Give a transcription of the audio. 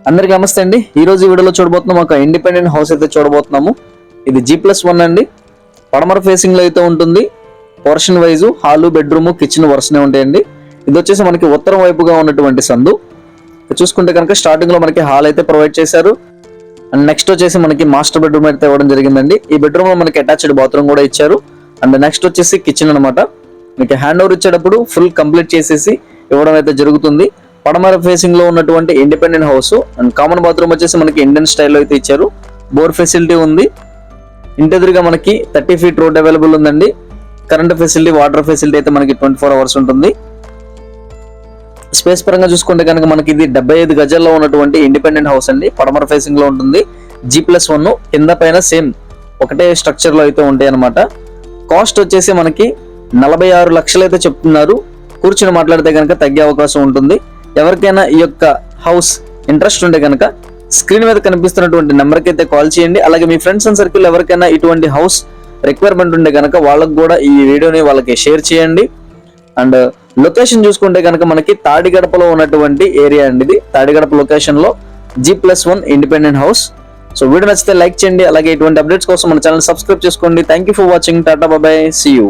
అందరికీ నమస్తే అండి. ఈ రోజు వీడియోలో చూడబోతున్నాం ఒక ఇండిపెండెంట్ హౌస్ అయితే చూడబోతున్నాము. ఇది G+1 అండి. పడమర ఫేసింగ్ లో అయితే ఉంటుంది. Portion wise hall, bedroom, kitchen వరుసనే ఉంటాయండి. ఇది వచ్చేసి మనకి ఉత్తరం వైపుగా ఉన్నటువంటి సందు. చూసుకుంటే కనుక స్టార్టింగ్ లో మనకి హాల్ అయితే ప్రొవైడ్ చేశారు. అండ్ నెక్స్ట్ వచ్చేసి మనకి మాస్టర్ బెడ్రూమ్ అయితే ఇవ్వడం జరిగిందండి. ఈ బెడ్రూమ్ లో మనకి అటాచ్డ్ బాత్రూమ్ కూడా ఇచ్చారు. అండ్ నెక్స్ట్ వచ్చేసి కిచెన్ అనమాట. మీకు హ్యాండ్ ఓవర్ ఇచ్చేటప్పుడు ఫుల్ కంప్లీట్ చేసేసి ఇవ్వడం అయితే జరుగుతుంది. పడమర ఫేసింగ్ లో ఉన్నటువంటి independent house. And common bathroom వచ్చేసి మనకి ఇండియన్ స్టైల్లో అయితే ఇచ్చారు. బోర్ ఫెసిలిటీ ఉంది. ఇంటి ఎదురుగా మనకి 30 feet రోడ్ అవైలబుల్ ఉందండి. కరెంట్ ఫెసిలిటీ, వాటర్ ఫెసిలిటీ అయితే మనకి 24 hours ఉంటుంది. స్పేస్ పరంగా చూసుకుంటే కనుక మనకి ఇది 75 గజాల్లో ఉన్నటువంటి ఇండిపెండెంట్ హౌస్ అండి. పడమర ఫేసింగ్ లో ఉంటుంది. G+1 కింద పైన సేమ్ ఒకటే స్ట్రక్చర్ లో అయితే ఉంటాయి అనమాట. కాస్ట్ వచ్చేసి మనకి 46 లక్షలు అయితే చెప్తున్నారు. కూర్చుని మాట్లాడితే కనుక తగ్గే అవకాశం ఉంటుంది. ఎవరికైనా ఈ యొక్క హౌస్ ఇంట్రెస్ట్ ఉంటే కనుక స్క్రీన్ మీద కనిపిస్తున్నటువంటి నెంబర్కి అయితే కాల్ చేయండి. అలాగే మీ ఫ్రెండ్స్ అండ్ సర్కిల్ ఎవరికైనా ఇటువంటి హౌస్ రిక్వైర్మెంట్ ఉంటే కనుక వాళ్ళకు కూడా ఈ వీడియోని వాళ్ళకి షేర్ చేయండి. అండ్ లొకేషన్ చూసుకుంటే కనుక మనకి తాడిగడపలో ఉన్నటువంటి ఏరియా అండి. ఇది తాడిగడప లొకేషన్ లో G+1 independent house. So video నచ్చితే లైక్ చేయండి. అలాగే ఇటువంటి అప్డేట్స్ కోసం మన ఛానల్ సబ్స్క్రైబ్ చేసుకోండి. Thank you for watching. Tata, bye, see you.